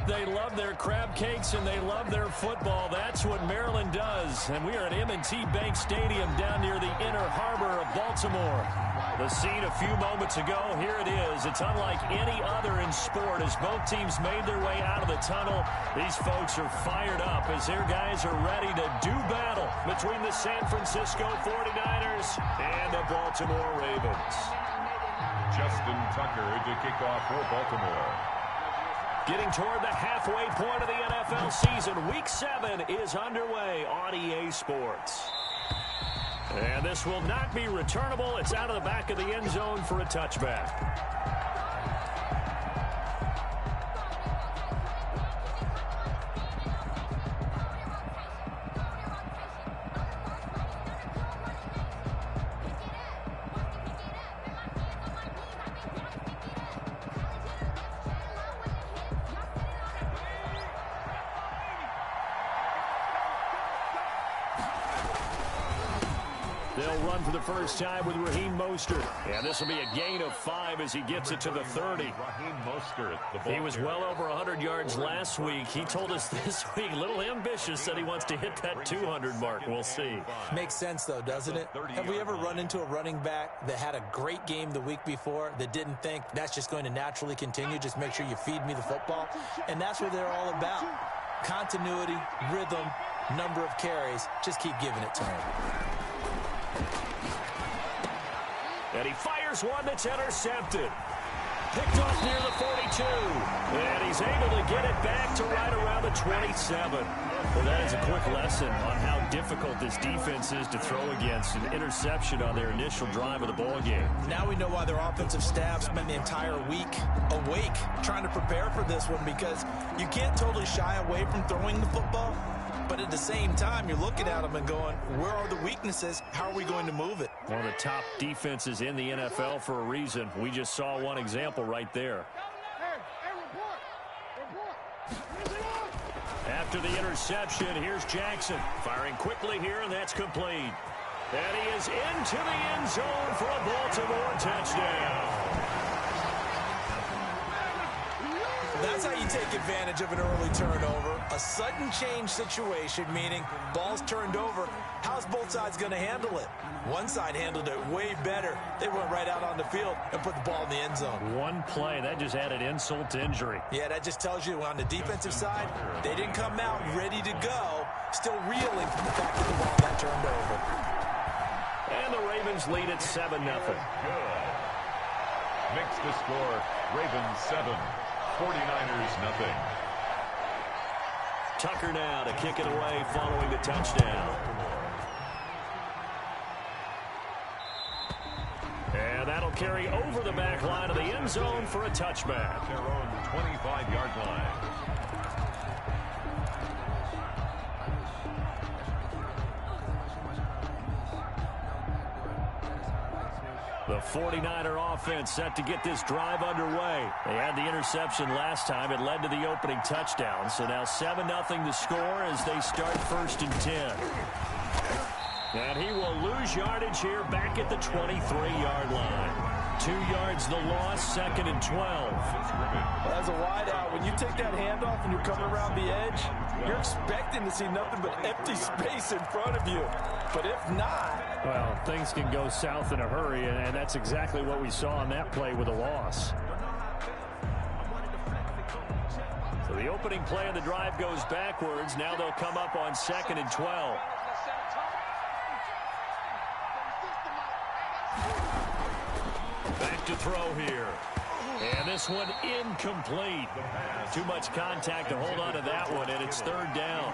they love their crab cakes and they love their football. That's what Maryland does. And we are at M&T Bank Stadium down near the Inner Harbor of Baltimore. The scene a few moments ago, here it is. It's unlike any other in sport as both teams made their way out of the tunnel. These folks are fired up as their guys are ready to do battle between the San Francisco 49ers and the Baltimore Ravens. Justin Tucker to kick off for Baltimore. Getting toward the halfway point of the NFL season. Week 7 is underway on EA Sports. And this will not be returnable. It's out of the back of the end zone for a touchback. They'll run for the first time with Raheem Mostert. And this will be a gain of 5 as he gets it to the 30. Raheem Mostert. He was well over 100 yards last week. He told us this week, a little ambitious, said he wants to hit that 200 mark. We'll see. Makes sense, though, doesn't it? Have we ever run into a running back that had a great game the week before that didn't think that's just going to naturally continue? Just make sure you feed me the football. And that's what they're all about. Continuity, rhythm, number of carries. Just keep giving it to him. And he fires one that's intercepted. Picked off near the 42. And he's able to get it back to right around the 27. Well, that is a quick lesson on how difficult this defense is to throw against. An interception on their initial drive of the ball game. Now we know why their offensive staff spent the entire week awake trying to prepare for this one, because you can't totally shy away from throwing the football. But at the same time, you're looking at them and going, where are the weaknesses? How are we going to move it? One of the top defenses in the NFL for a reason. We just saw one example right there. After the interception, here's Jackson. Firing quickly here, and that's complete. And he is into the end zone for a Baltimore touchdown. That's how you take advantage of an early turnover. A sudden change situation, meaning ball's turned over. How's both sides going to handle it? One side handled it way better. They went right out on the field and put the ball in the end zone. One play, that just added insult to injury. Yeah, that just tells you on the defensive side, they didn't come out ready to go, still reeling from the fact that the ball got turned over. And the Ravens lead at 7-0. Makes the score Ravens 7. 49ers nothing. Tucker now to kick it away following the touchdown. And that'll carry over the back line of the end zone for a touchback. Their own 25-yard line. The 49er offense set to get this drive underway. They had the interception last time. It led to the opening touchdown. So now 7-0 the score as they start 1st and 10. And he will lose yardage here back at the 23-yard line. 2 yards the loss, 2nd and 12. As a wideout, when you take that handoff and you're coming around the edge, you're expecting to see nothing but empty space in front of you. But if not... Well, things can go south in a hurry, and that's exactly what we saw on that play with a loss. So the opening play of the drive goes backwards. Now they'll come up on 2nd and 12. Back to throw here. And this one incomplete. Too much contact to hold on to that one, and it's 3rd down.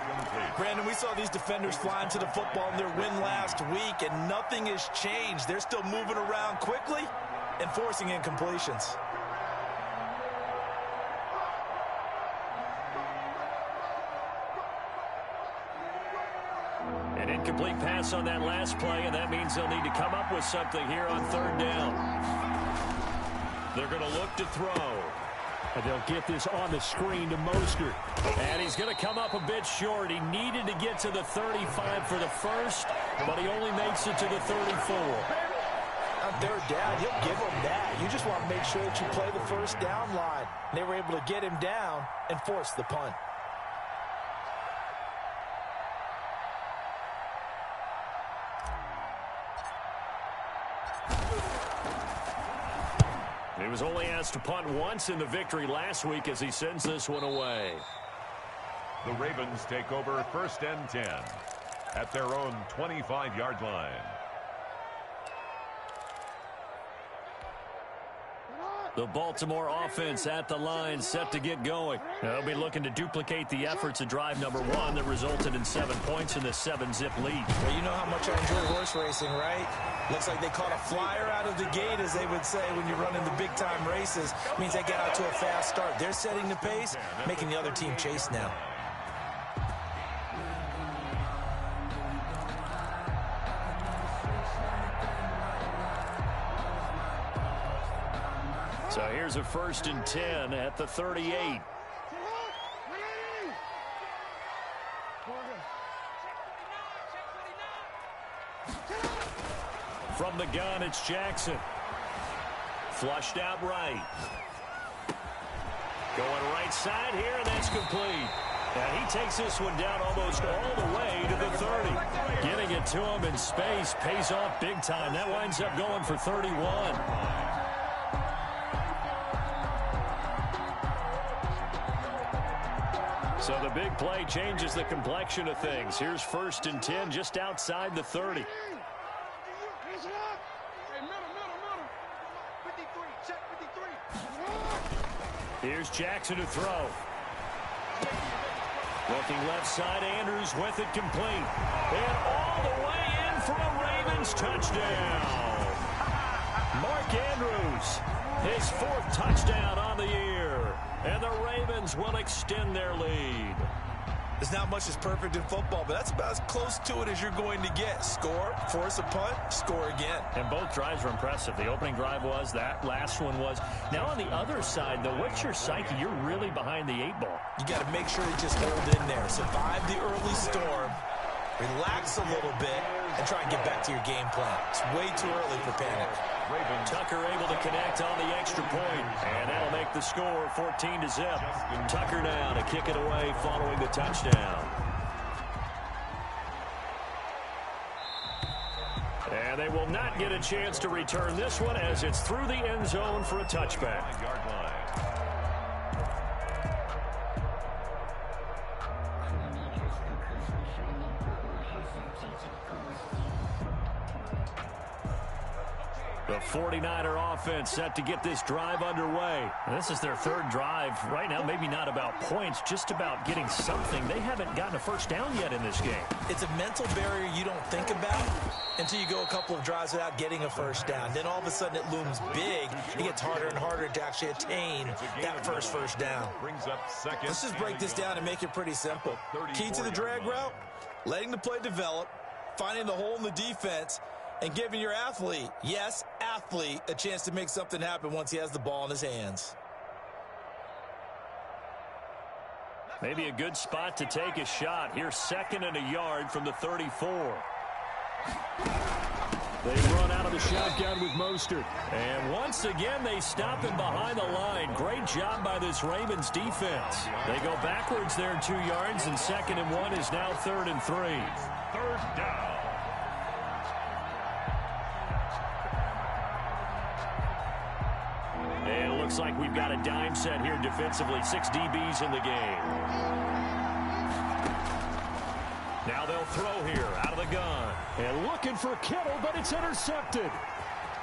Brandon, we saw these defenders flying to the football in their win last week, and nothing has changed. They're still moving around quickly and forcing incompletions. An incomplete pass on that last play, and that means they'll need to come up with something here on 3rd down. They're going to look to throw. And they'll get this on the screen to Mostert. And he's going to come up a bit short. He needed to get to the 35 for the first, but he only makes it to the 34. third down, he'll give them that. You just want to make sure that you play the first down line. And they were able to get him down and force the punt. He was only asked to punt once in the victory last week as he sends this one away. The Ravens take over 1st and 10 at their own 25-yard line. The Baltimore offense at the line, set to get going. They'll be looking to duplicate the efforts of drive number 1 that resulted in 7 points in the 7-zip lead. Well, you know how much I enjoy horse racing, right? Looks like they caught a flyer out of the gate, as they would say when you're running the big-time races. Means they get out to a fast start. They're setting the pace, making the other team chase now. So here's a 1st and 10 at the 38. From the gun, it's Jackson. Flushed out right. Going right side here, and that's complete. And he takes this one down almost all the way to the 30. Getting it to him in space pays off big time. That winds up going for 31. So the big play changes the complexion of things. Here's 1st and 10 just outside the 30. Here's Jackson to throw. Looking left side, Andrews with it complete. And all the way in for a Ravens touchdown. Mark Andrews, his 4th touchdown on the year. And the Ravens will extend their lead. There's not much that's perfect in football, but that's about as close to it as you're going to get. Score, force a punt, score again. And both drives were impressive. The opening drive was, that last one was. Now on the other side, though, what's your psyche? You're really behind the 8 ball. You got to make sure you just hold in there. Survive the early storm, relax a little bit, and try and get back to your game plan. It's way too early for panic. Tucker able to connect on the extra point, and that'll make the score 14-zip. Tucker now to kick it away following the touchdown. And they will not get a chance to return this one as it's through the end zone for a touchback. The 49er offense set to get this drive underway. This is their 3rd drive. Right now, maybe not about points, just about getting something. They haven't gotten a first down yet in this game. It's a mental barrier you don't think about until you go a couple of drives without getting a first down. Then all of a sudden it looms big. It gets harder and harder to actually attain that first down. Let's just break this down and make it pretty simple. Key to the drag route, letting the play develop, finding the hole in the defense, and giving your athlete, yes, athlete, a chance to make something happen once he has the ball in his hands. Maybe a good spot to take a shot. Here's 2nd and a yard from the 34. They run out of the shotgun with Mostert. And once again, they stop him behind the line. Great job by this Ravens defense. They go backwards there 2 yards, and 2nd and 1 is now 3rd and 3. 3rd down. And it looks like we've got a dime set here defensively. 6 DBs in the game. Now they'll throw here out of the gun. And looking for Kittle, but it's intercepted.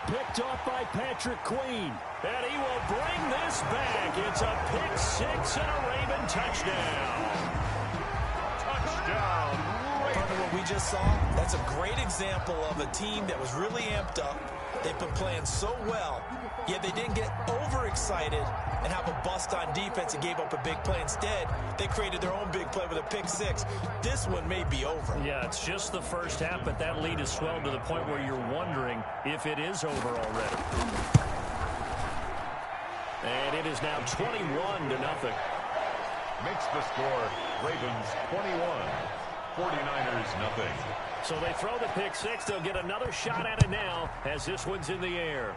Picked off by Patrick Queen. And he will bring this back. It's a pick 6 and a Raven touchdown. Touchdown. Partner, what we just saw, that's a great example of a team that was really amped up. They've been playing so well, yet they didn't get overexcited and have a bust on defense and gave up a big play. Instead, they created their own big play with a pick 6. This one may be over. Yeah, it's just the first half, but that lead has swelled to the point where you're wondering if it is over already. And it is now 21-0. Makes the score Ravens 21, 49ers nothing. So they throw the pick six. They'll get another shot at it now as this one's in the air.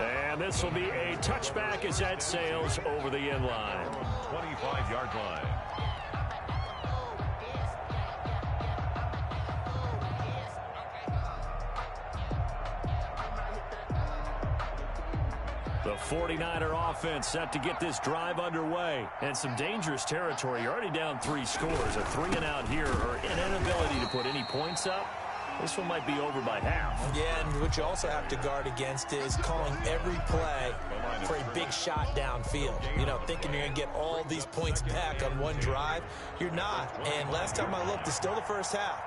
And this will be a touchback as that sails over the end line. 25-yard line. The 49er offense set to get this drive underway. And some dangerous territory. You're already down 3 scores. A 3 and out here, or an inability to put any points up. This one might be over by half. Yeah, and what you also have to guard against is calling every play for a big shot downfield. You know, thinking you're going to get all these points back on one drive. You're not. And last time I looked, it's still the first half.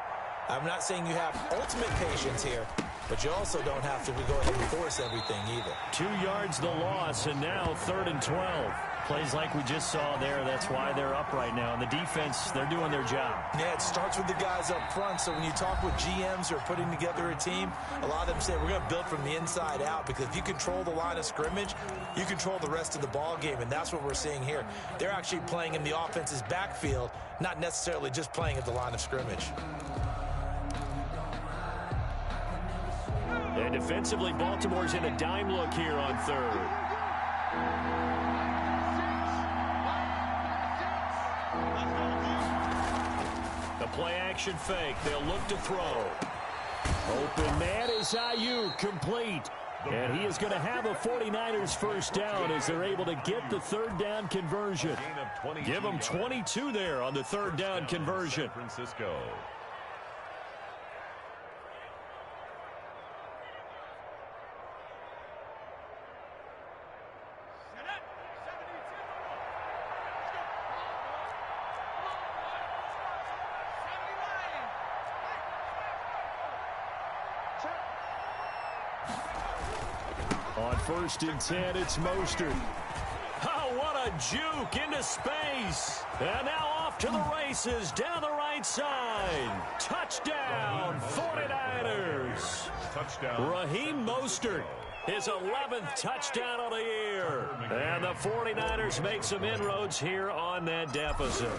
I'm not saying you have ultimate patience here, but you also don't have to go ahead and force everything either. 2 yards the loss, and now 3rd and 12. Plays like we just saw there. That's why they're up right now. And the defense, they're doing their job. Yeah, it starts with the guys up front. So when you talk with GMs who are putting together a team, a lot of them say we're going to build from the inside out, because if you control the line of scrimmage, you control the rest of the ball game, and that's what we're seeing here. They're actually playing in the offense's backfield, not necessarily just playing at the line of scrimmage. And defensively, Baltimore's in a dime look here on 3rd. The play-action fake. They'll look to throw. Open man is Ayuk, complete. And he is going to have a 49ers first down as they're able to get the 3rd down conversion. Give them 22 there on the 3rd down conversion. Francisco. On 1st and 10, it's Mostert. Oh, what a juke into space. And now off to the races down the right side. Touchdown, 49ers. Touchdown. Raheem Mostert, his 11th touchdown of the year. And the 49ers make some inroads here on that deficit.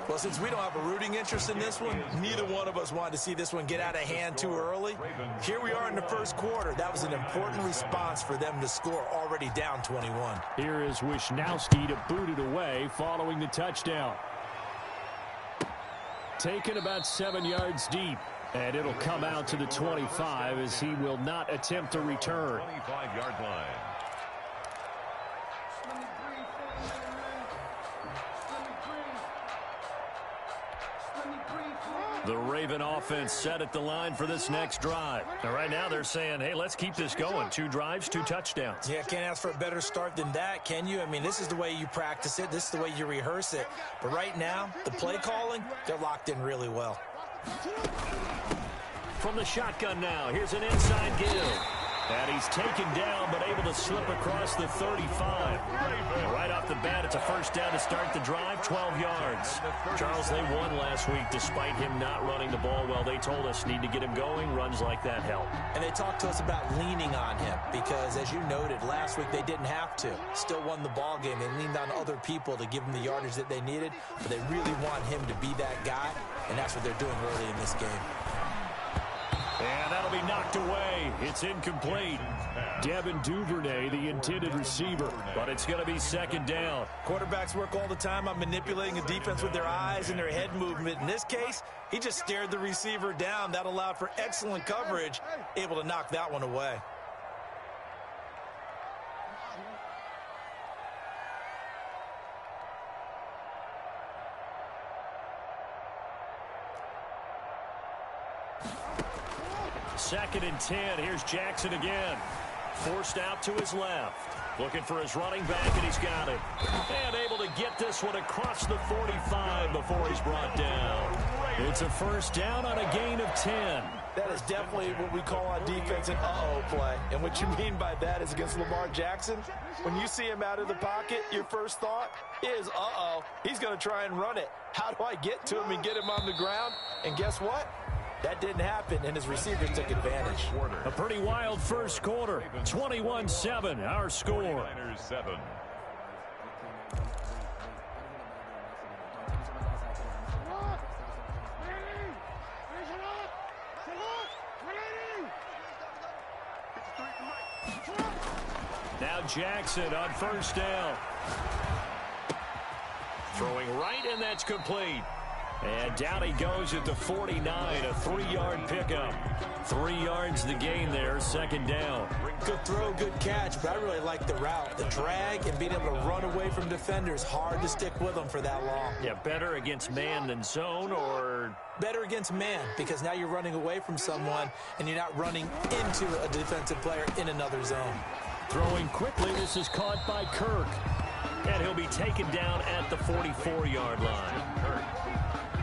Well, since we don't have a rooting interest in this one, neither one of us wanted to see this one get out of hand too early. Here we are in the first quarter. That was an important response for them to score already down 21. Here is Wisnowski to boot it away following the touchdown. Taken about 7 yards deep. And it'll come out to the 25 as he will not attempt a return. 25-yard line. The Raven offense set at the line for this next drive. And right now they're saying, hey, let's keep this going. 2 drives, 2 touchdowns. Yeah, can't ask for a better start than that, can you? I mean, this is the way you practice it. This is the way you rehearse it. But right now, the play calling, they're locked in really well. From the shotgun now, here's an inside give. And he's taken down, but able to slip across the 35. Right off the bat, it's a first down to start the drive, 12 yards. Charles, they won last week despite him not running the ball well. They told us need to get him going. Runs like that help. And they talked to us about leaning on him because, as you noted, last week they didn't have to. Still won the ball game. They leaned on other people to give them the yardage that they needed, but they really want him to be that guy, and that's what they're doing early in this game. And that'll be knocked away. It's incomplete. Devin Duvernay, the intended receiver, but it's going to be second down. Quarterbacks work all the time on manipulating a defense with their eyes and their head movement. In this case, he just stared the receiver down. That allowed for excellent coverage, able to knock that one away. Second and 10. Here's Jackson again. Forced out to his left. Looking for his running back, and he's got it. And able to get this one across the 45 before he's brought down. It's a first down on a gain of 10. That is definitely what we call on defense an uh-oh play. And what you mean by that is against Lamar Jackson, when you see him out of the pocket, your first thought is, uh-oh, he's going to try and run it. How do I get to him and get him on the ground? And guess what? That didn't happen, and his receivers took advantage. A pretty wild first quarter. 21-7, our score. 49ers 7. Now Jackson on first down. Throwing right, and that's complete. And down he goes at the 49, a 3-yard pickup. 3 yards the gain there, second down. Good throw, good catch, but I really like the route. The drag and being able to run away from defenders, hard to stick with them for that long. Yeah, better against man than zone, or? Better against man, because now you're running away from someone and you're not running into a defensive player in another zone. Throwing quickly, this is caught by Kirk. And he'll be taken down at the 44-yard line.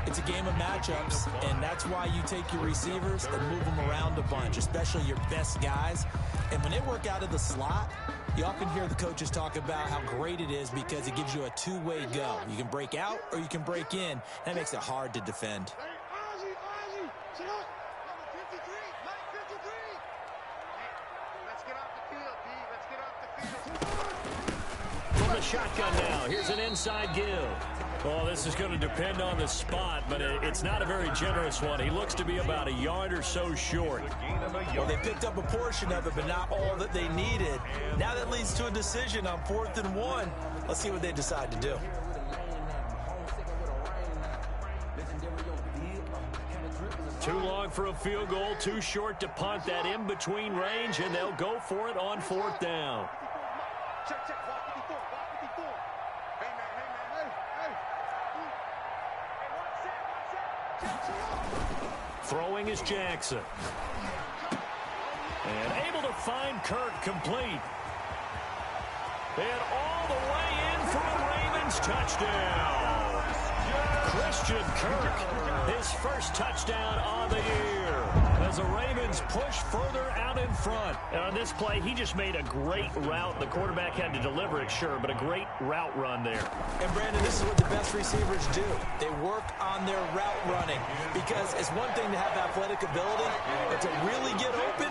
It's a game of matchups, and that's why you take your receivers and move them around a bunch, especially your best guys. And when they work out of the slot, you often hear the coaches talk about how great it is because it gives you a two-way go. You can break out or you can break in. That makes it hard to defend. From the shotgun now, here's an inside give. Well, this is going to depend on the spot, but it's not a very generous one. He looks to be about a yard or so short. Well, they picked up a portion of it, but not all that they needed. Now that leads to a decision on 4th and 1. Let's see what they decide to do. Too long for a field goal, too short to punt that in-between range, and they'll go for it on 4th down. Throwing is Jackson. And able to find Kirk complete. And all the way in for a Ravens touchdown. Christian Kirk, his first touchdown on the year. As the Ravens push further out in front. And on this play, he just made a great route. The quarterback had to deliver it, sure, but a great route run there. And, Brandon, this is what the best receivers do. They work on their route running because it's one thing to have athletic ability, but to really get open,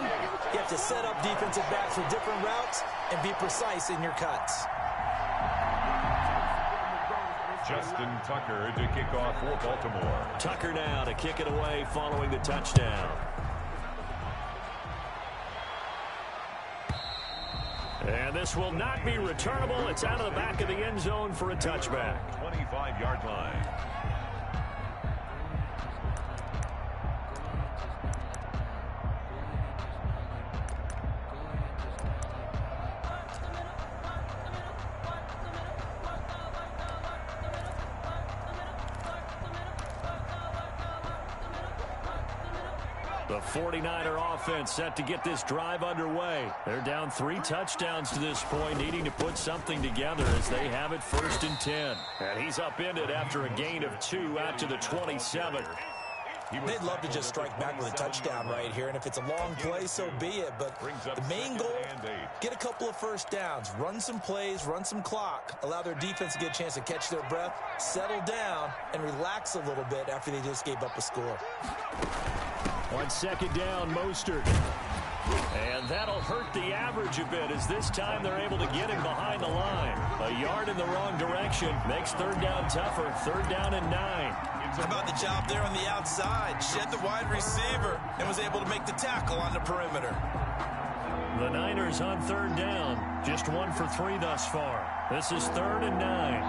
you have to set up defensive backs with different routes and be precise in your cuts. Justin Tucker to kick off for Baltimore. Tucker now to kick it away following the touchdown. And this will not be returnable. It's out of the back of the end zone for a touchback. 25-yard line. The 49er offense set to get this drive underway. They're down 3 touchdowns to this point, needing to put something together as they have it 1st and 10. And he's upended after a gain of 2 out to the 27. They'd love to just strike back with a touchdown right here, and if it's a long play, so be it. But the main goal, get a couple of first downs, run some plays, run some clock, allow their defense to get a chance to catch their breath, settle down, and relax a little bit after they just gave up a score. On 2nd down, Mostert. And that'll hurt the average a bit as this time they're able to get him behind the line. A yard in the wrong direction makes 3rd down tougher. 3rd down and 9. How about the job there on the outside? Shed the wide receiver and was able to make the tackle on the perimeter. The Niners on 3rd down. Just 1 for 3 thus far. This is 3rd and 9.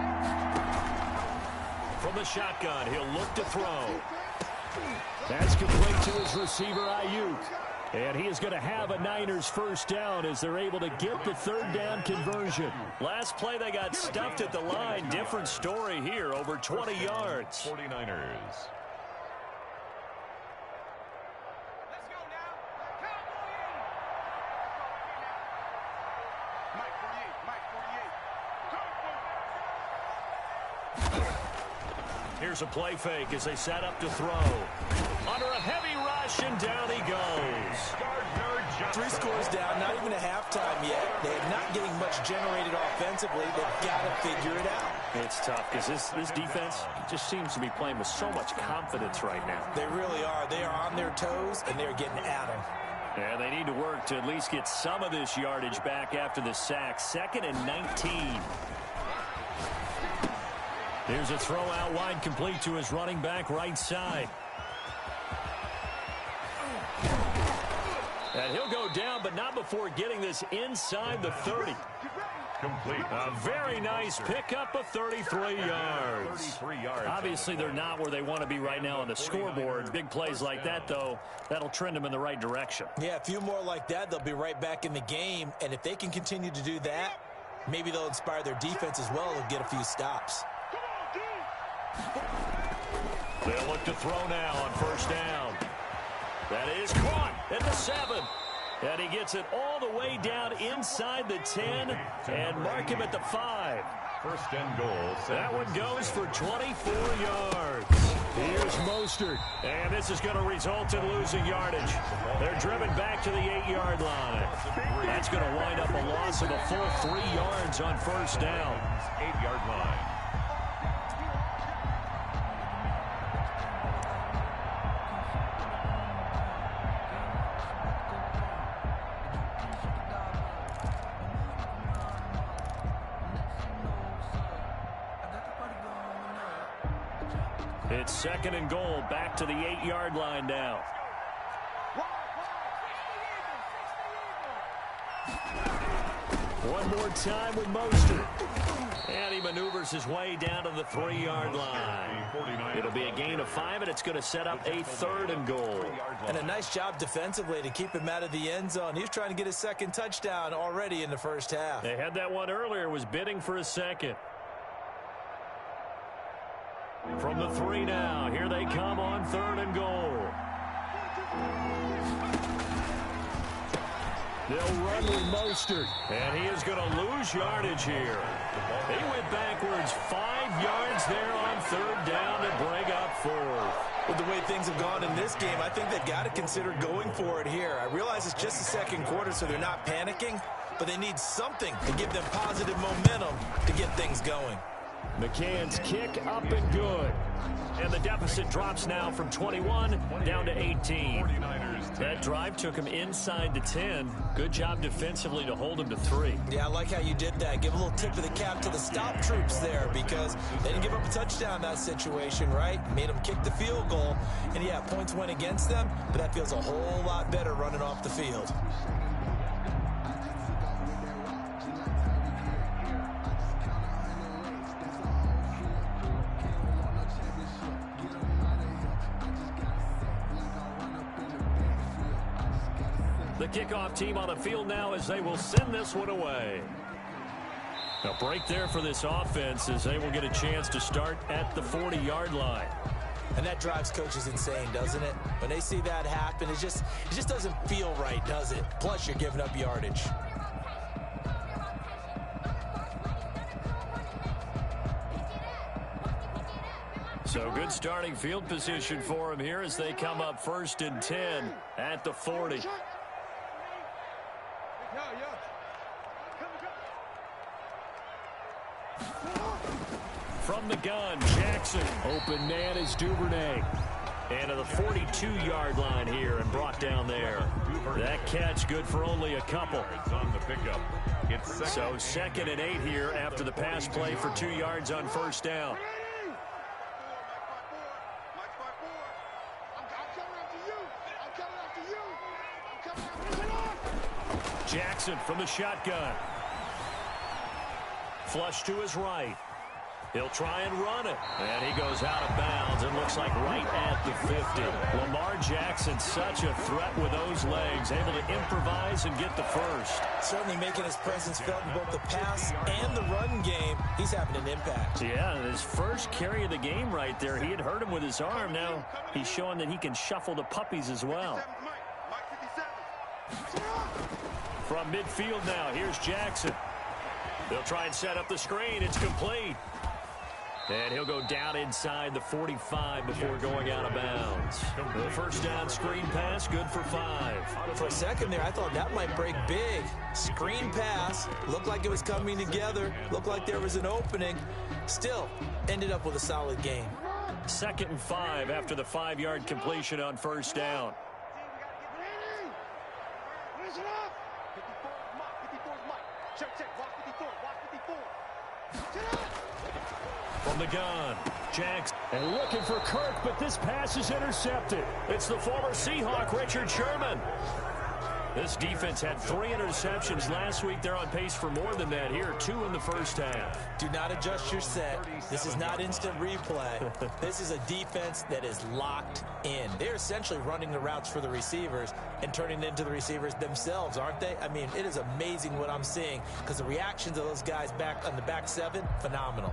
From the shotgun, he'll look to throw. That's complete to his receiver, Ayuk. And he is going to have a Niners first down as they're able to get the 3rd down conversion. Last play, they got stuffed at the line. Different story here, over 20 yards. 49ers. Here's a play fake as they set up to throw. Under a heavy rush, and down he goes. 3 scores down, not even a halftime yet. They are not getting much generated offensively. They've got to figure it out. It's tough because this defense just seems to be playing with so much confidence right now. They really are. They are on their toes, and they're getting at them. And they need to work to at least get some of this yardage back after the sack. 2nd and 19. Here's a throw out wide, complete to his running back right side. And he'll go down, but not before getting this inside the 30. Complete. A very nice pickup of 33 yards. Obviously, they're not where they want to be right now on the scoreboard. Big plays like that, though, that'll trend them in the right direction. Yeah, a few more like that, they'll be right back in the game. And if they can continue to do that, maybe they'll inspire their defense as well and get a few stops. They'll look to throw now on first down. That is caught at the 7. And he gets it all the way down inside the 10 and mark him at the 5. First and goal. That one goes for 24 yards. Here's Mostert. And this is going to result in losing yardage. They're driven back to the 8-yard line. That's going to wind up a loss of a full 3 yards on first down. 8-yard line. It's second and goal, back to the 8-yard line now. One more time with Mostert. And he maneuvers his way down to the 3-yard line. It'll be a gain of 5, and it's going to set up a third and goal. And a nice job defensively to keep him out of the end zone. He was trying to get his second touchdown already in the first half. They had that one earlier, was bidding for a second. From the 3 now, here they come on third and goal. They'll run with Mostert, and he is going to lose yardage here. He went backwards 5 yards there on third down to bring up 4th. With the way things have gone in this game, I think they've got to consider going for it here. I realize it's just the second quarter, so they're not panicking, but they need something to give them positive momentum to get things going. McCann's kick up and good. And the deficit drops now from 21 down to 18. That drive took him inside the 10. Good job defensively to hold him to 3. Yeah, I like how you did that. Give a little tip of the cap to the stop troops there because they didn't give up a touchdown in that situation, right? Made them kick the field goal. And, yeah, points went against them, but that feels a whole lot better running off the field. The kickoff team on the field now as they will send this one away. A break there for this offense as they will get a chance to start at the 40-yard line. And that drives coaches insane, doesn't it? When they see that happen, it just doesn't feel right, does it? Plus, you're giving up yardage. So good starting field position for him here as they come up first and 10 at the 40. From the gun, Jackson. Open man is Duvernay. And to the 42-yard line here and brought down there. That catch good for only a couple. On the pickup. So second and 8 here after the pass play for 2 yards on first down. Jackson from the shotgun. Flush to his right. He'll try and run it. And he goes out of bounds and looks like right at the 50. Lamar Jackson, such a threat with those legs, able to improvise and get the first. Certainly making his presence felt in both the pass and the run game. He's having an impact. Yeah, and his first carry of the game right there, he had hurt him with his arm. Now he's showing that he can shuffle the puppies as well. From midfield now, here's Jackson. They'll try and set up the screen. It's complete. And he'll go down inside the 45 before going out of bounds. The first down screen pass, good for 5. For a second there, I thought that might break big. Screen pass, looked like it was coming together, looked like there was an opening. Still, ended up with a solid game. Second and 5 after the 5-yard completion on first down. From the gun, Jackson. And looking for Kirk, but this pass is intercepted. It's the former Seahawk, Richard Sherman. This defense had 3 interceptions last week. They're on pace for more than that here. 2 in the first half. Do not adjust your set. This is not instant replay. This is a defense that is locked in. They're essentially running the routes for the receivers and turning it into the receivers themselves, aren't they? I mean, it is amazing what I'm seeing because the reactions of those guys back on the back 7, phenomenal.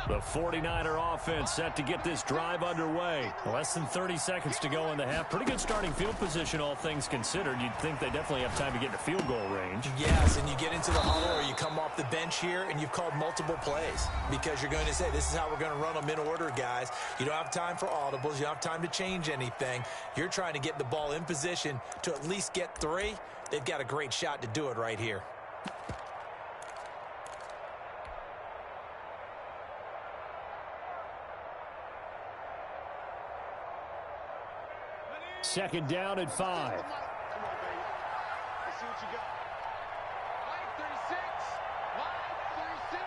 The 49er offense set to get this drive underway. Less than 30 seconds to go in the half. Pretty good starting field position, all things considered. You'd think they definitely have time to get into field goal range. Yes, and you get into the huddle or you come off the bench here and you've called multiple plays because you're going to say, this is how we're going to run them in order, guys. You don't have time for audibles. You don't have time to change anything. You're trying to get the ball in position to at least get 3. They've got a great shot to do it right here. Second down and 5. Come on, baby. Let's see what you got. Line 36. Line 36.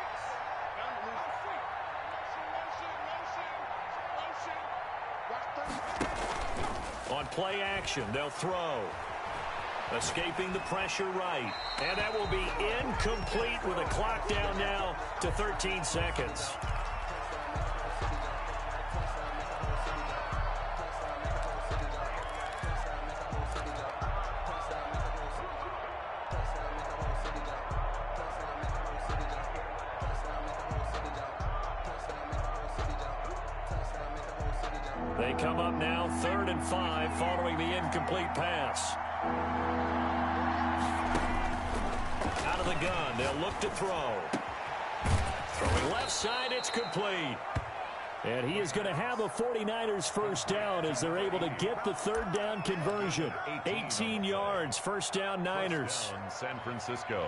Motion. On play action, they'll throw. Escaping the pressure right. And that will be incomplete with a clock down now to 13 seconds. They come up now, 3rd and 5, following the incomplete pass. Out of the gun, they'll look to throw. Throwing left side, it's complete. And he is going to have a 49ers first down as they're able to get the 3rd down conversion. 18 yards, first down Niners. First down, San Francisco.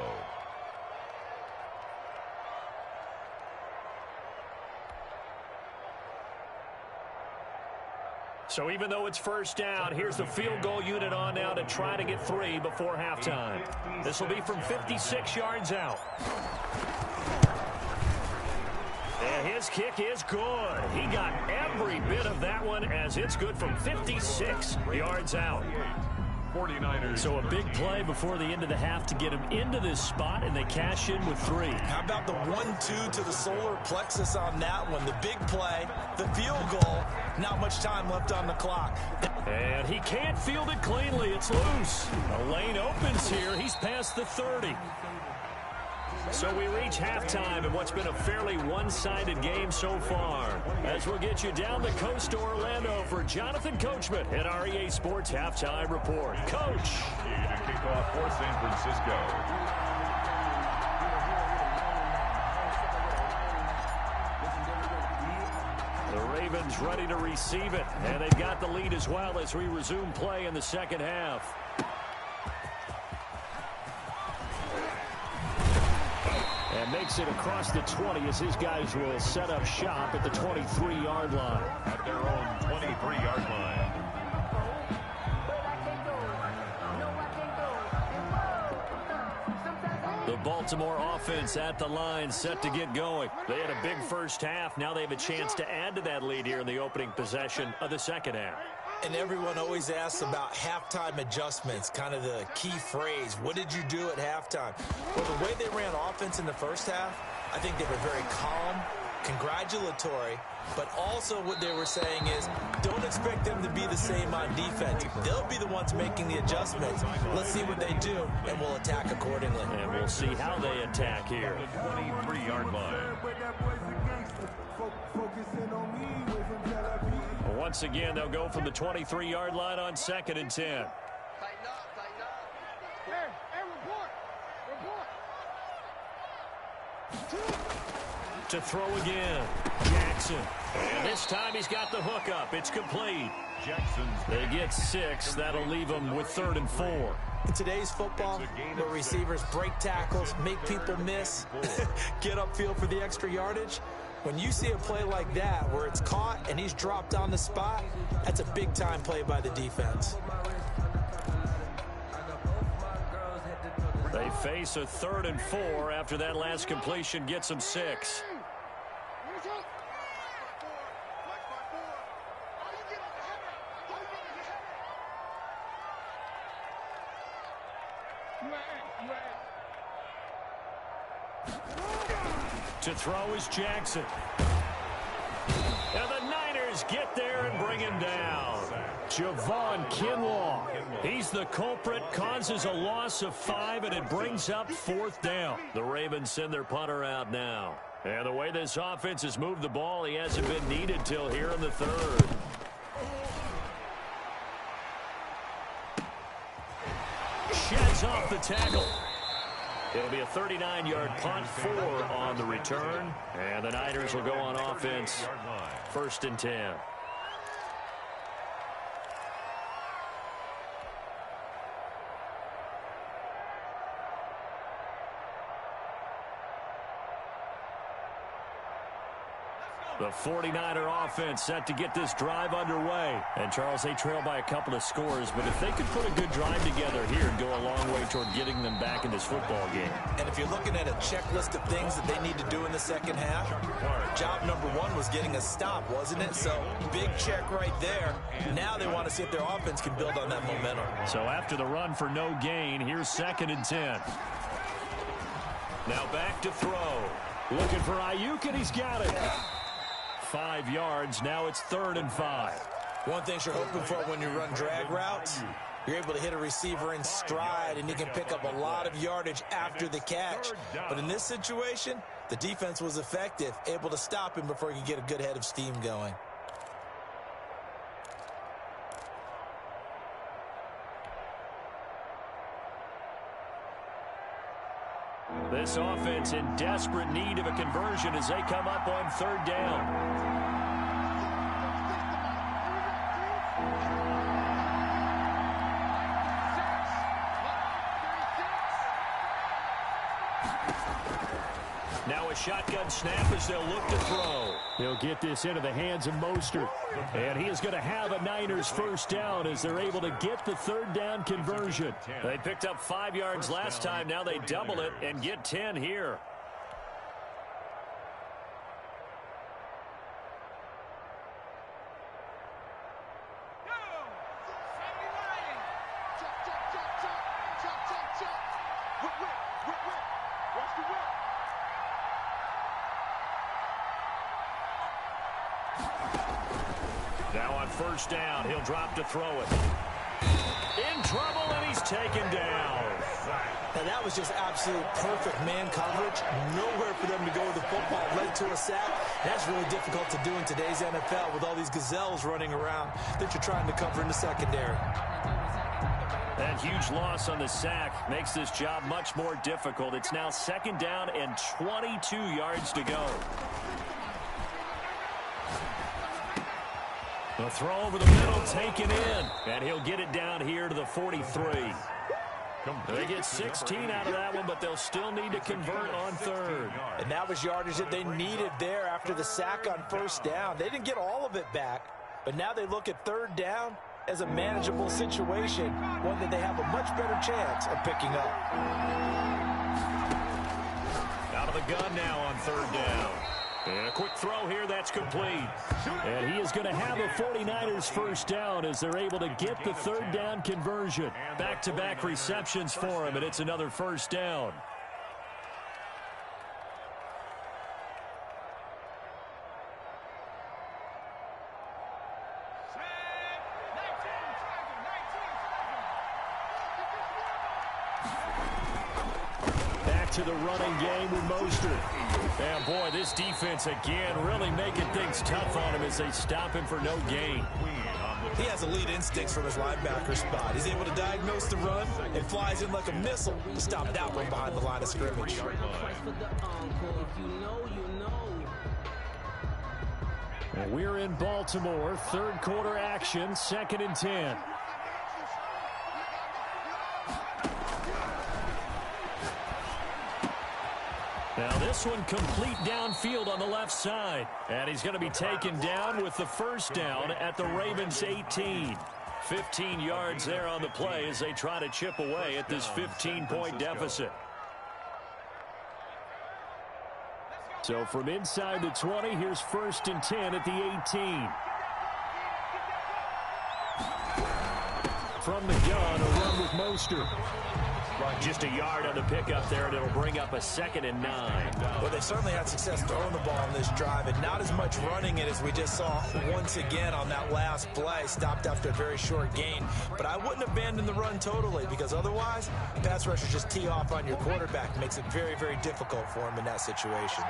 So even though it's first down, here's the field goal unit on now to try to get 3 before halftime. This will be from 56 yards out. And his kick is good. He got every bit of that one as it's good from 56 yards out. 49ers. So a big play before the end of the half to get him into this spot, and they cash in with 3. How about the 1-2 to the solar plexus on that one? The big play, the field goal, not much time left on the clock. And he can't field it cleanly. It's loose. A lane opens here. He's past the 30. So we reach halftime in what's been a fairly one-sided game so far. As we'll get you down the coast to Orlando for Jonathan Coachman at our EA Sports Halftime Report. Coach. To kick off for San Francisco. The Ravens ready to receive it, and they've got the lead as well as we resume play in the second half. And makes it across the 20 as his guys will set up shop at the 23-yard line. At their own 23-yard line. The Baltimore offense at the line set to get going. They had a big first half. Now they have a chance to add to that lead here in the opening possession of the second half. And everyone always asks about halftime adjustments, kind of the key phrase. What did you do at halftime? Well, the way they ran offense in the first half, I think they were very calm, congratulatory, but also what they were saying is don't expect them to be the same on defense. They'll be the ones making the adjustments. Let's see what they do, and we'll attack accordingly. And we'll see how they attack here. The 23-yard line. Once again, they'll go from the 23-yard line on 2nd and 10. Tighten up, tighten up. Hey, report. To throw again, Jackson. And this time he's got the hook up. It's complete. They get 6. That'll leave them with 3rd and 4. In today's football, where receivers break tackles, make people miss, get upfield for the extra yardage, when you see a play like that where it's caught and he's dropped on the spot, that's a big-time play by the defense. They face a 3rd and 4 after that last completion gets them 6. To throw is Jackson. And the Niners get there and bring him down. Javon Kinlaw. He's the culprit, causes a loss of 5, and it brings up 4th down. The Ravens send their punter out now. And the way this offense has moved the ball, he hasn't been needed till here in the 3rd. Sheds off the tackle. It'll be a 39-yard punt, 4 on the return. And the Niners will go on offense. 1st and 10. The 49er offense set to get this drive underway. And, Charles, they trail by a couple of scores, but if they could put a good drive together here and go a long way toward getting them back in this football game. And if you're looking at a checklist of things that they need to do in the second half, job number 1 was getting a stop, wasn't it? So, big check right there. Now they want to see if their offense can build on that momentum. So after the run for no gain, here's 2nd and 10. Now back to throw. Looking for Ayuk, and he's got it. 5 yards. Now it's 3rd and 5. One thing you're hoping for when you run drag routes, you're able to hit a receiver in stride, and you can pick up a lot of yardage after the catch. But in this situation, the defense was effective, able to stop him before he could get a good head of steam going. This offense in desperate need of a conversion as they come up on 3rd down. Now a shotgun snap as they'll look to throw. He'll get this into the hands of Mostert. And he is going to have a Niners 1st down as they're able to get the 3rd down conversion. They picked up 5 yards last time. Now they double it and get 10 here. Now on 1st down, he'll drop to throw it. In trouble, and he's taken down. Now that was just absolute perfect man coverage. Nowhere for them to go with the football. Led to a sack. That's really difficult to do in today's NFL with all these gazelles running around that you're trying to cover in the secondary. That huge loss on the sack makes this job much more difficult. It's now 2nd down and 22 yards to go. The throw over the middle, taken in. And he'll get it down here to the 43. They get 16 out of that one, but they'll still need to convert on 3rd. And that was yardage that they needed there after the sack on 1st down. They didn't get all of it back, but now they look at 3rd down as a manageable situation, one that they have a much better chance of picking up. Out of the gun now on 3rd down. And a quick throw here, that's complete. And he is going to have a 49ers 1st down as they're able to get the 3rd down conversion. Back-to-back receptions for him, and it's another 1st down. Back to the running game with Mostert. And boy, this defense again really making things tough on him as they stop him for no gain. He has elite instincts from his linebacker spot. He's able to diagnose the run and flies in like a missile to stop that one behind the line of scrimmage. And we're in Baltimore, 3rd quarter action, 2nd and 10. Now this one complete downfield on the left side. And he's going to be taken down with the 1st down at the Ravens 18. 15 yards there on the play as they try to chip away at this 15-point deficit. So from inside the 20, here's 1st and 10 at the 18. From the gun, a run with Mostert. Just a yard on the pickup there, and it'll bring up a 2nd and 9. Well, they certainly had success throwing the ball on this drive, and not as much running it as we just saw once again on that last play. Stopped after a very short gain. But I wouldn't abandon the run totally, because otherwise, pass rushers just tee off on your quarterback. Makes it very, very difficult for him in that situation.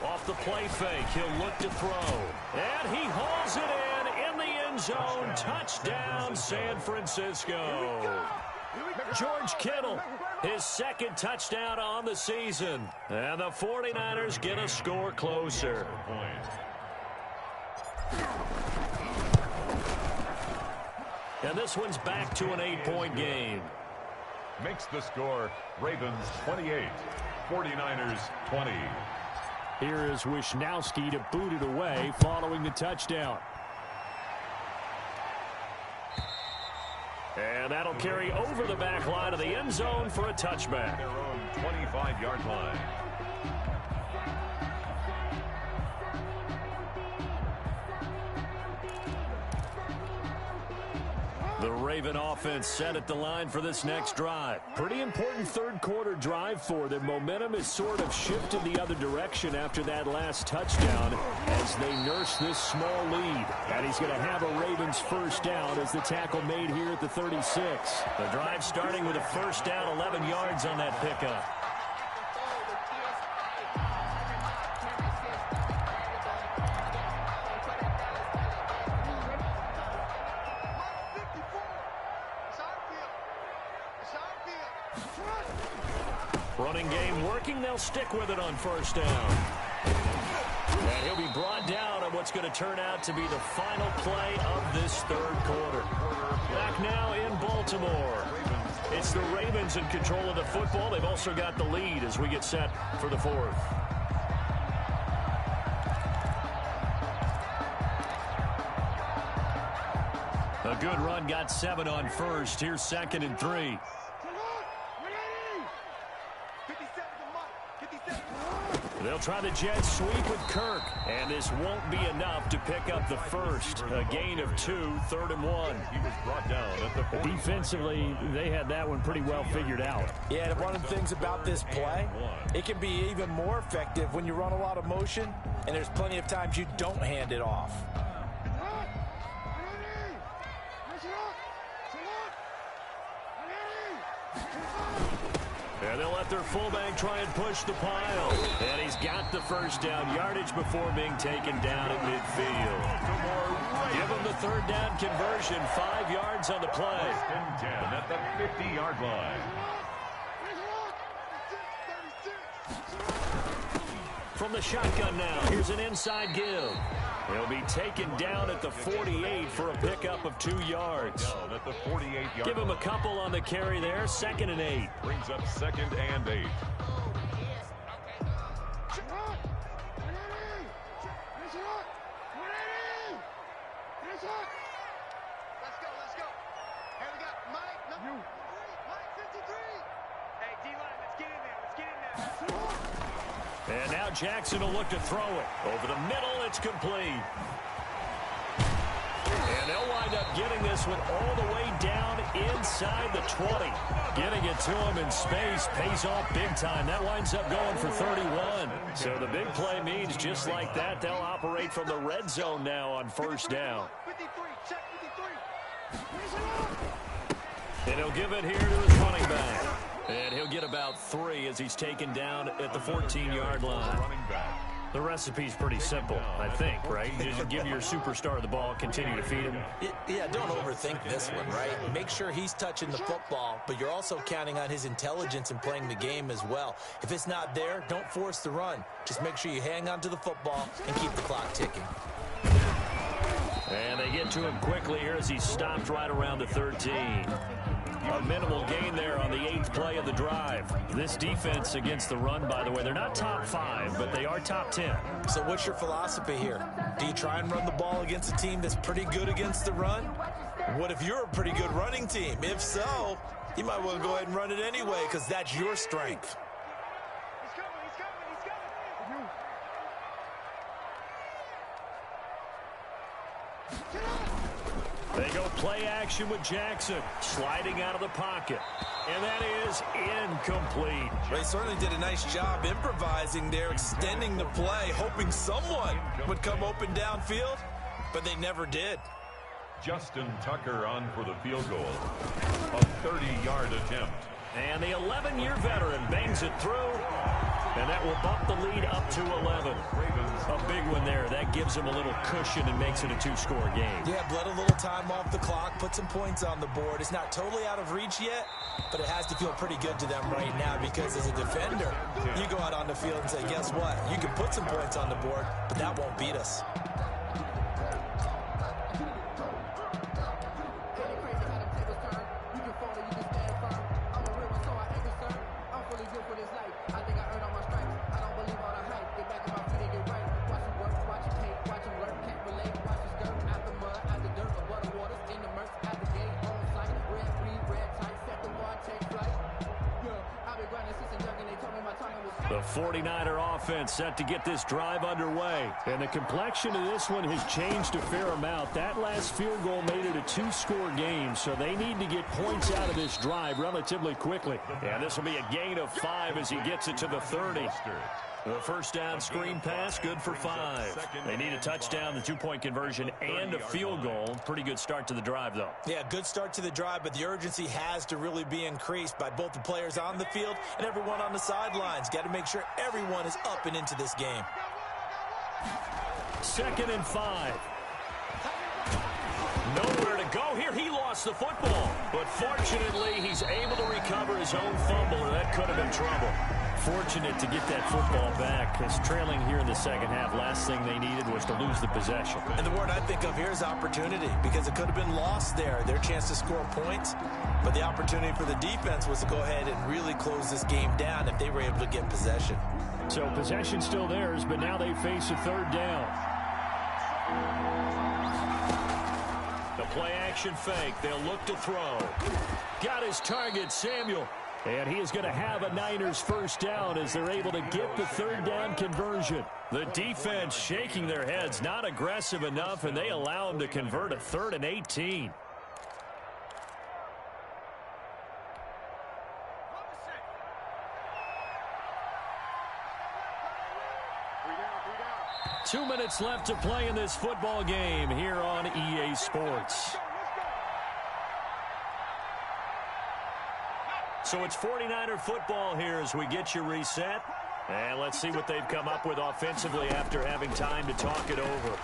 Off the play fake, he'll look to throw. And he hauls it in the end zone. Touchdown, San Francisco. George Kittle, his 2nd touchdown on the season. And the 49ers get a score closer. And this one's back to an 8-point game. Makes the score Ravens 28, 49ers 20. Here is Wisnowski to boot it away following the touchdown. And that'll carry over the back line of the end zone for a touchback. Their own 25-yard line. The Raven offense set at the line for this next drive. Pretty important third-quarter drive for them. Momentum has sort of shifted the other direction after that last touchdown as they nurse this small lead. And he's going to have a Ravens first down as the tackle made here at the 36. The drive starting with a first down, 11 yards on that pickup. Running game working. They'll stick with it on first down. And he'll be brought down on what's going to turn out to be the final play of this third quarter. Back now in Baltimore. It's the Ravens in control of the football. They've also got the lead as we get set for the 4th. A good run, got 7 on first. Here's 2nd and 3. They'll try the jet sweep with Kirk, and this won't be enough to pick up the first. A gain of 2, 3rd and 1. He was brought down at the 40. Defensively, they had that one pretty well figured out. Yeah, and one of the things about this play, it can be even more effective when you run a lot of motion, and there's plenty of times you don't hand it off. And they'll let their fullback try and push the pile. And he's got the first down yardage before being taken down at midfield. Give him the 3rd down conversion, 5 yards on the play. 10 at the 50-yard line. From the shotgun now, here's an inside give. He'll be taken down at the 48 for a pickup of 2 yards. Down at the 48-yard. Give him a couple on the carry there, 2nd and 8. Brings up 2nd and 8. Let's go. Here we go. Mike 53. Hey, D-line, let's get in there. And now Jackson will look to throw it. Over the middle, it's complete. And they'll wind up getting this one all the way down inside the 20. Getting it to him in space pays off big time. That winds up going for 31. So the big play means just like that, they'll operate from the red zone now on first down. 53, check 53. And he'll give it here to his running back. And he'll get about 3 as he's taken down at the 14-yard line. The recipe's pretty simple, I think, right? Just give your superstar the ball, continue to feed him. Yeah, don't overthink this one, right? Make sure he's touching the football, but you're also counting on his intelligence in playing the game as well. If it's not there, don't force the run. Just make sure you hang on to the football and keep the clock ticking. And they get to him quickly here as he's stopped right around the 13. A minimal gain there on the 8th play of the drive. This defense against the run, by the way, they're not top 5, but they are top 10. So what's your philosophy here? Do you try and run the ball against a team that's pretty good against the run? What if you're a pretty good running team? If so, You might want to go ahead and run it anyway because that's your strength. He's coming. They go play action with Jackson, sliding out of the pocket. And that is incomplete. They certainly did a nice job improvising there, extending the play, hoping someone would come open downfield, but they never did. Justin Tucker on for the field goal. A 30-yard attempt. And the 11-year veteran bangs it through. And that will bump the lead up to 11. A big one there. That gives them a little cushion and makes it a two-score game. Yeah, bled a little time off the clock, put some points on the board. It's not totally out of reach yet, but it has to feel pretty good to them right now because as a defender, you go out on the field and say, guess what? You can put some points on the board, but that won't beat us. The 49er offense set to get this drive underway. And the complexion of this one has changed a fair amount. That last field goal made it a two-score game, so they need to get points out of this drive relatively quickly. And this will be a gain of 5 as he gets it to the 30. The first down screen pass, good for 5. They need a touchdown, the two-point conversion, and a field goal. Pretty good start to the drive, though. Yeah, good start to the drive, but the urgency has to really be increased by both the players on the field and everyone on the sidelines. Got to make sure everyone is up and into this game. 2nd and 5. Nowhere to go here. He lost the football, but fortunately, he's able to recover his own fumble, or that could have been trouble. Fortunate to get that football back. As trailing here in the second half, last thing they needed was to lose the possession. And the word I think of here is opportunity, because it could have been lost there, their chance to score points. But the opportunity for the defense was to go ahead and really close this game down if they were able to get possession. So possession still theirs, but now they face a 3rd down. The play-action fake. They'll look to throw. Got his target, Samuel. And he is going to have a Niners first down as they're able to get the 3rd down conversion. The defense shaking their heads, not aggressive enough, and they allow him to convert a 3rd and 18. Two minutes left to play in this football game here on EA Sports. So it's 49er football here as we get you reset. And let's see what they've come up with offensively after having time to talk it over.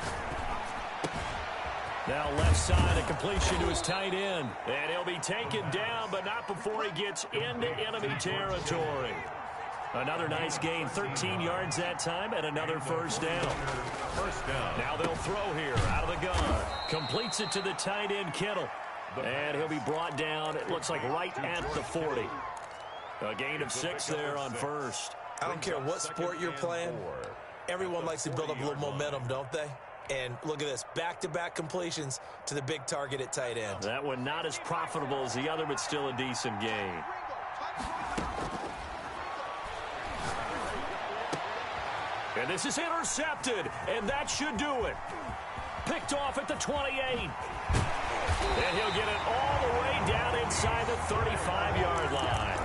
Now left side, a completion to his tight end. And he'll be taken down, but not before he gets into enemy territory. Another nice gain, 13 yards that time, and another first down. Now they'll throw here out of the gun. Completes it to the tight end, Kittle. And he'll be brought down, it looks like right at the 40. A gain of 6 there on first. I don't care what sport you're playing. Everyone likes to build up a little momentum, don't they? And look at this, back-to-back completions to the big target at tight end. That one not as profitable as the other, but still a decent gain. And this is intercepted, and that should do it. Picked off at the 28. And he'll get it all the way down inside the 35-yard line.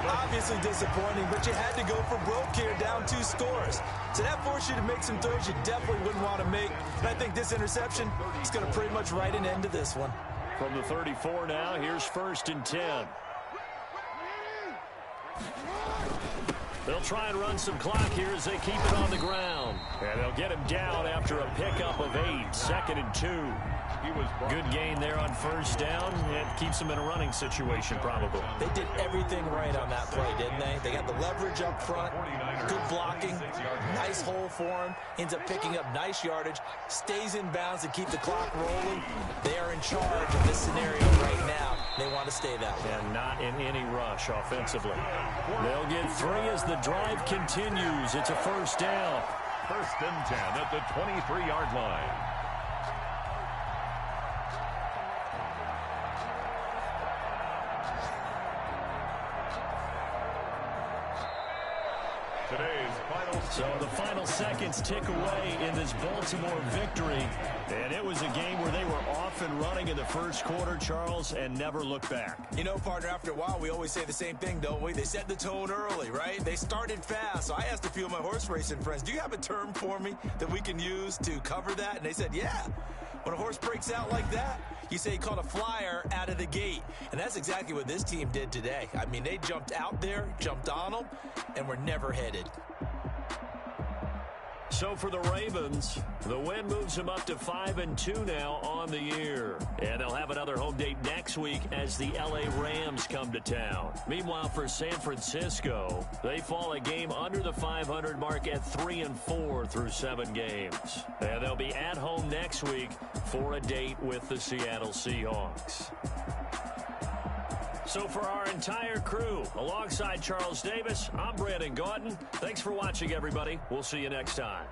Obviously disappointing, but you had to go for broke here, down 2 scores. So that forced you to make some throws you definitely wouldn't want to make. And I think this interception is going to pretty much write an end to this one. From the 34 now, here's 1st and 10. They'll try and run some clock here as they keep it on the ground. And they'll get him down after a pickup of 8, 2nd and 2. Good gain there on first down. It keeps them in a running situation, probably. They did everything right on that play, didn't they? They got the leverage up front, good blocking, nice hole for him, ends up picking up nice yardage, stays in bounds to keep the clock rolling. They are in charge of this scenario right now. They want to stay that way. And not in any rush offensively. They'll get 3 as the drive continues. It's a first down. 1st and 10 at the 23-yard line. So the final seconds tick away in this Baltimore victory. And it was a game where they were off and running in the first quarter, Charles, and never looked back. You know, partner, after a while, we always say the same thing, don't we? They set the tone early, right? They started fast. So I asked a few of my horse racing friends, do you have a term for me that we can use to cover that? And they said, yeah. When a horse breaks out like that, you say he caught a flyer out of the gate. And that's exactly what this team did today. I mean, they jumped out there, jumped on them, and were never headed. So for the Ravens, the win moves them up to 5-2 now on the year. And they'll have another home date next week as the LA Rams come to town. Meanwhile, for San Francisco, they fall a game under the 500 mark at 3-4 through 7 games. And they'll be at home next week for a date with the Seattle Seahawks. So for our entire crew, alongside Charles Davis, I'm Brandon Gauton. Thanks for watching, everybody. We'll see you next time.